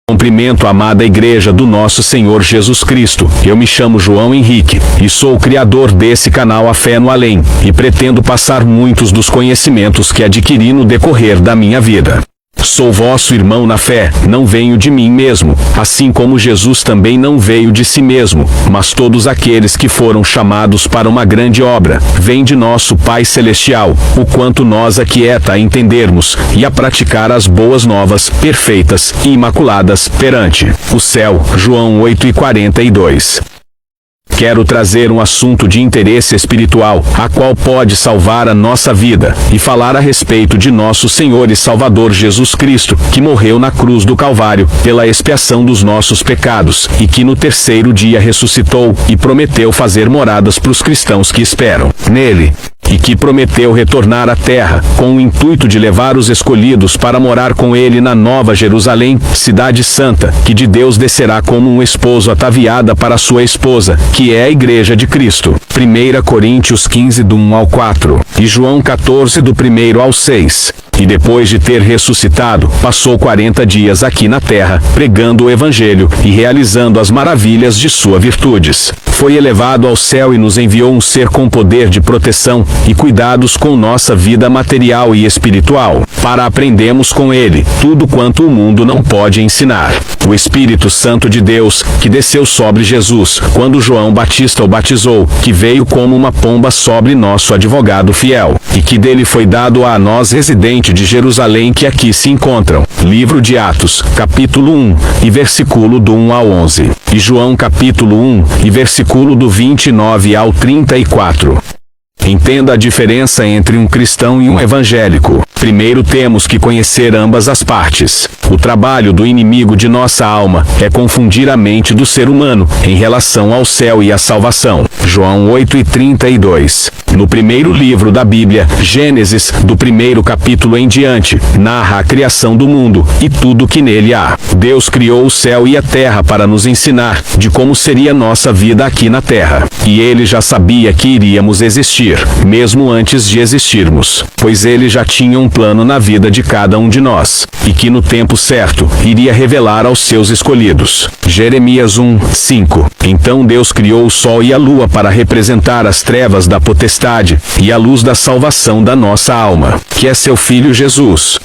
Cumprimento a amada Igreja do Nosso Senhor Jesus Cristo. Eu me chamo João Henrique, e sou o criador desse canal A Fé no Além, e pretendo passar muitos dos conhecimentos que adquiri no decorrer da minha vida. Sou vosso irmão na fé, não venho de mim mesmo, assim como Jesus também não veio de si mesmo, mas todos aqueles que foram chamados para uma grande obra, vêm de nosso Pai Celestial, o quanto nos aquieta a entendermos, e a praticar as boas novas, perfeitas e imaculadas, perante o céu. João 8:42. Quero trazer um assunto de interesse espiritual, a qual pode salvar a nossa vida, e falar a respeito de nosso Senhor e Salvador Jesus Cristo, que morreu na cruz do Calvário, pela expiação dos nossos pecados, e que no terceiro dia ressuscitou, e prometeu fazer moradas para os cristãos que esperam nele. E que prometeu retornar à terra, com o intuito de levar os escolhidos para morar com ele na Nova Jerusalém, cidade santa, que de Deus descerá como um esposo ataviada para sua esposa, que é a Igreja de Cristo. 1 Coríntios 15 do 1 ao 4, e João 14 do 1 ao 6. E depois de ter ressuscitado, passou 40 dias aqui na terra, pregando o Evangelho, e realizando as maravilhas de suas virtudes. Foi elevado ao céu e nos enviou um ser com poder de proteção, e cuidados com nossa vida material e espiritual, para aprendermos com ele, tudo quanto o mundo não pode ensinar. O Espírito Santo de Deus, que desceu sobre Jesus, quando João Batista o batizou, que veio como uma pomba sobre nosso advogado fiel, e que dele foi dado a nós residente de Jerusalém que aqui se encontram. Livro de Atos, capítulo 1, e versículo do 1 ao 11. E João capítulo 1, e versículo do 29 ao 34. Entenda a diferença entre um cristão e um evangélico. Primeiro temos que conhecer ambas as partes. O trabalho do inimigo de nossa alma é confundir a mente do ser humano em relação ao céu e à salvação. João 8:32. No primeiro livro da Bíblia, Gênesis, do primeiro capítulo em diante, narra a criação do mundo e tudo que nele há. Deus criou o céu e a terra para nos ensinar de como seria nossa vida aqui na terra. E ele já sabia que iríamos existir, mesmo antes de existirmos, pois ele já tinha um plano na vida de cada um de nós, e que no tempo certo, iria revelar aos seus escolhidos. Jeremias 1:5. Então Deus criou o sol e a lua para representar as trevas da potestade, e a luz da salvação da nossa alma, que é seu Filho Jesus,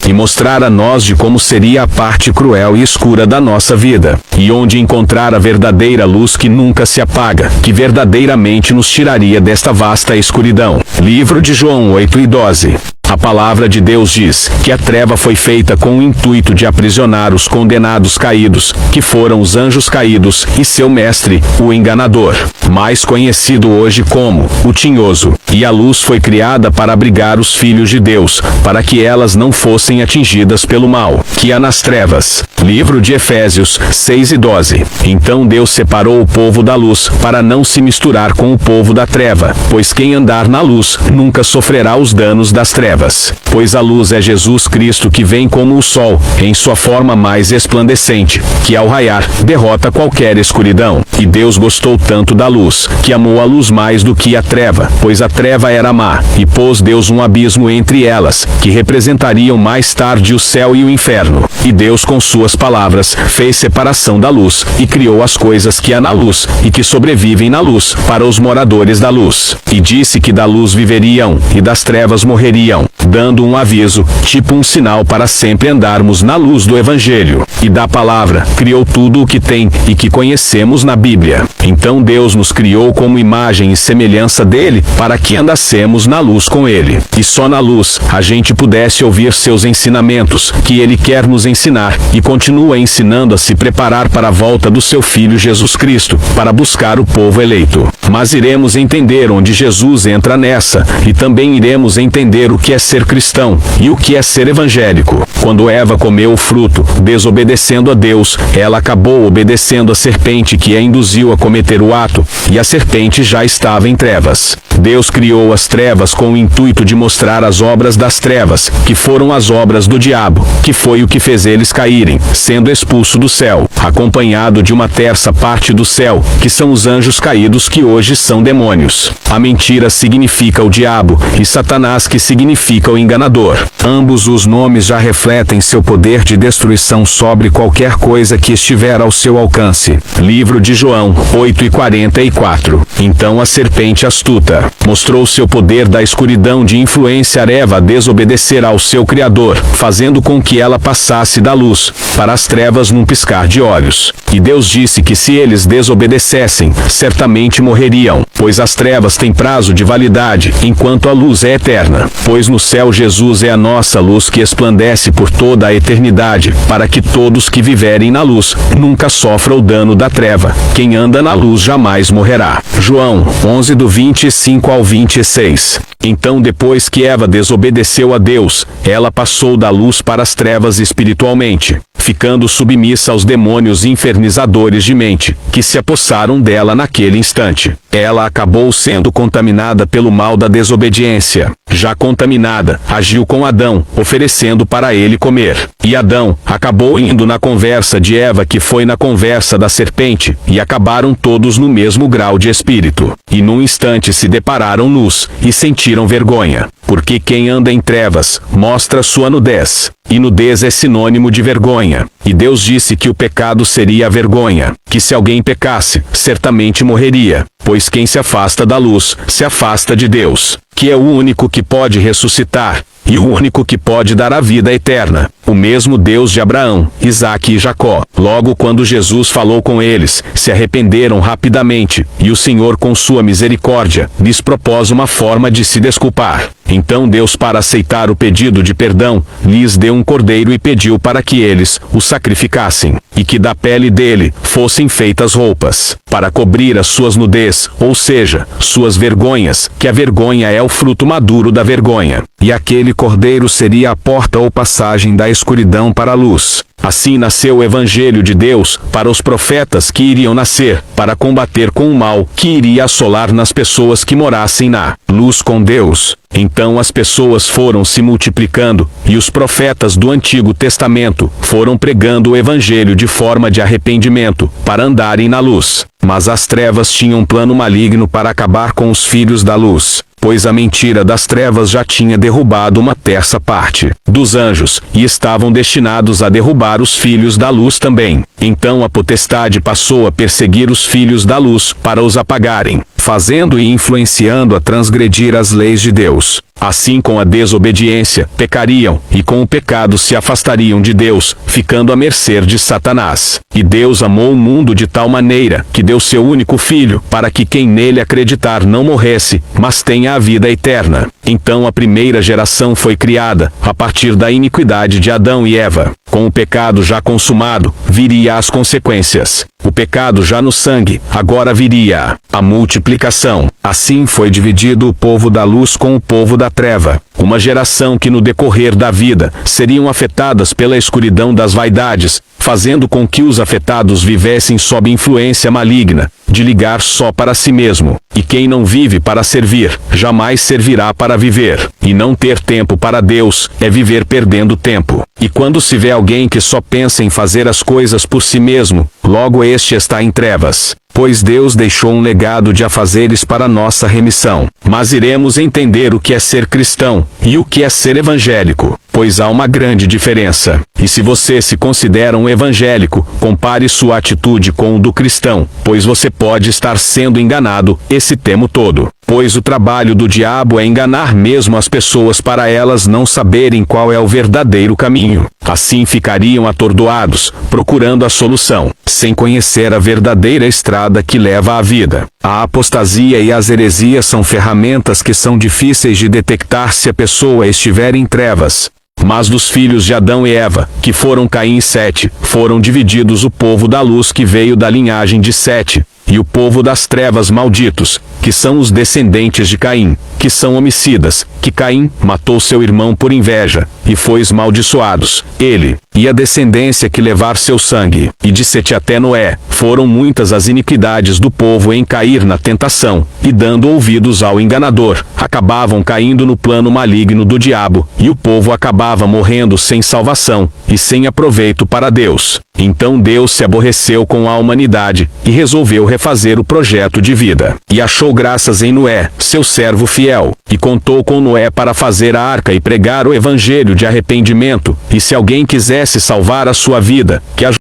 e mostrar a nós de como seria a parte cruel e escura da nossa vida, e onde encontrar a verdadeira luz que nunca se apaga, que verdadeiramente nos tiraria desta vasta escuridão. Livro de João 8:12. A palavra de Deus diz que a treva foi feita com o intuito de aprisionar os condenados caídos, que foram os anjos caídos, e seu mestre, o enganador, mais conhecido hoje como o Tinhoso. E a luz foi criada para abrigar os filhos de Deus, para que elas não fossem atingidas pelo mal, que há nas trevas. Livro de Efésios 6:12. Então Deus separou o povo da luz, para não se misturar com o povo da treva, pois quem andar na luz, nunca sofrerá os danos das trevas. Pois a luz é Jesus Cristo que vem como o sol, em sua forma mais resplandecente, que ao raiar, derrota qualquer escuridão. E Deus gostou tanto da luz, que amou a luz mais do que a treva, pois a treva era má, e pôs Deus um abismo entre elas, que representariam mais tarde o céu e o inferno. E Deus com suas palavras, fez separação da luz, e criou as coisas que há na luz, e que sobrevivem na luz, para os moradores da luz. E disse que da luz viveriam, e das trevas morreriam, dando um aviso, tipo um sinal para sempre andarmos na luz do Evangelho, e da palavra, criou tudo o que tem, e que conhecemos na Bíblia. Então Deus nos criou como imagem e semelhança dele, para que andássemos na luz com ele, e só na luz, a gente pudesse ouvir seus ensinamentos, que ele quer nos ensinar, e continua ensinando a se preparar para a volta do seu Filho Jesus Cristo, para buscar o povo eleito. Mas iremos entender onde Jesus entra nessa, e também iremos entender o que é ser cristão, e o que é ser evangélico. Quando Eva comeu o fruto, desobedecendo a Deus, ela acabou obedecendo a serpente que a induziu a cometer o ato, e a serpente já estava em trevas. Deus criou as trevas com o intuito de mostrar as obras das trevas, que foram as obras do diabo, que foi o que fez eles caírem, sendo expulso do céu, acompanhado de uma terça parte do céu, que são os anjos caídos que hoje são demônios. A mentira significa o diabo, e Satanás que significa o enganador. Ambos os nomes já refletem seu poder de destruição sobre qualquer coisa que estiver ao seu alcance. Livro de João, 8:44. Então a serpente astuta mostrou seu poder da escuridão de influenciar Eva a desobedecer ao seu Criador, fazendo com que ela passasse da luz para as trevas num piscar de olhos. E Deus disse que se eles desobedecessem, certamente morreriam, pois as trevas têm prazo de validade, enquanto a luz é eterna. Pois no céu Jesus é a nossa luz que esplandece por toda a eternidade, para que todos que viverem na luz nunca sofram o dano da treva. Quem anda na luz jamais morrerá. João 11 do 25 ao 26. Então depois que Eva desobedeceu a Deus, ela passou da luz para as trevas espiritualmente, ficando submissa aos demônios infernizadores de mente, que se apossaram dela naquele instante. Ela acabou sendo contaminada pelo mal da desobediência. Já contaminada, agiu com Adão, oferecendo para ele comer. E Adão acabou indo na conversa de Eva, que foi na conversa da serpente, e acabaram todos no mesmo grau de espírito. E num instante se depararam nus, e sentiram vergonha. Porque quem anda em trevas, mostra sua nudez. E nudez é sinônimo de vergonha. E Deus disse que o pecado seria a vergonha, que se alguém pecasse, certamente morreria. Pois quem se afasta da luz, se afasta de Deus, que é o único que pode ressuscitar, e o único que pode dar a vida eterna. O mesmo Deus de Abraão, Isaque e Jacó. Logo quando Jesus falou com eles, se arrependeram rapidamente, e o Senhor com sua misericórdia, lhes propôs uma forma de se desculpar. Então Deus, para aceitar o pedido de perdão, lhes deu um cordeiro e pediu para que eles o sacrificassem, e que da pele dele fossem feitas roupas, para cobrir as suas nudez, ou seja, suas vergonhas, que a vergonha é o fruto maduro da vergonha. E aquele cordeiro seria a porta ou passagem da escuridão para a luz. Assim nasceu o Evangelho de Deus para os profetas que iriam nascer, para combater com o mal que iria assolar nas pessoas que morassem na luz com Deus. Então as pessoas foram se multiplicando, e os profetas do Antigo Testamento foram pregando o Evangelho de forma de arrependimento, para andarem na luz. Mas as trevas tinham um plano maligno para acabar com os filhos da luz, pois a mentira das trevas já tinha derrubado uma terça parte dos anjos, e estavam destinados a derrubar os filhos da luz também. Então a potestade passou a perseguir os filhos da luz para os apagarem, fazendo e influenciando a transgredir as leis de Deus. Assim, com a desobediência, pecariam, e com o pecado se afastariam de Deus, ficando à mercê de Satanás. E Deus amou o mundo de tal maneira, que deu seu único filho, para que quem nele acreditar não morresse, mas tenha a vida eterna. Então a primeira geração foi criada, a partir da iniquidade de Adão e Eva. Com o pecado já consumado, viria as consequências. O pecado já no sangue, agora viria a multiplicação. Assim foi dividido o povo da luz com o povo da treva. Uma geração que no decorrer da vida seriam afetadas pela escuridão das vaidades, fazendo com que os afetados vivessem sob influência maligna, de ligar só para si mesmo. E quem não vive para servir, jamais servirá para viver. E não ter tempo para Deus, é viver perdendo tempo. E quando se vê alguém que só pensa em fazer as coisas por si mesmo, logo este está em trevas. Pois Deus deixou um legado de afazeres para nossa remissão. Mas iremos entender o que é ser cristão, e o que é ser evangélico, pois há uma grande diferença. E se você se considera um evangélico, compare sua atitude com o do cristão, pois você pode estar sendo enganado esse tempo todo. Pois o trabalho do diabo é enganar mesmo as pessoas para elas não saberem qual é o verdadeiro caminho. Assim ficariam atordoados, procurando a solução, sem conhecer a verdadeira estrada que leva à vida. A apostasia e as heresias são ferramentas que são difíceis de detectar se a pessoa estiver em trevas. Mas dos filhos de Adão e Eva, que foram Caim e Sete, foram divididos o povo da luz que veio da linhagem de Sete, e o povo das trevas malditos, que são os descendentes de Caim, que são homicidas, que Caim matou seu irmão por inveja, e foi amaldiçoados, ele, e a descendência que levar seu sangue, e de Sete até Noé, foram muitas as iniquidades do povo em cair na tentação, e dando ouvidos ao enganador, acabavam caindo no plano maligno do diabo, e o povo acabava morrendo sem salvação, e sem aproveito para Deus. Então Deus se aborreceu com a humanidade, e resolveu refazer o projeto de vida. E achou graças em Noé, seu servo fiel, e contou com Noé para fazer a arca e pregar o evangelho de arrependimento, e se alguém quisesse salvar a sua vida, que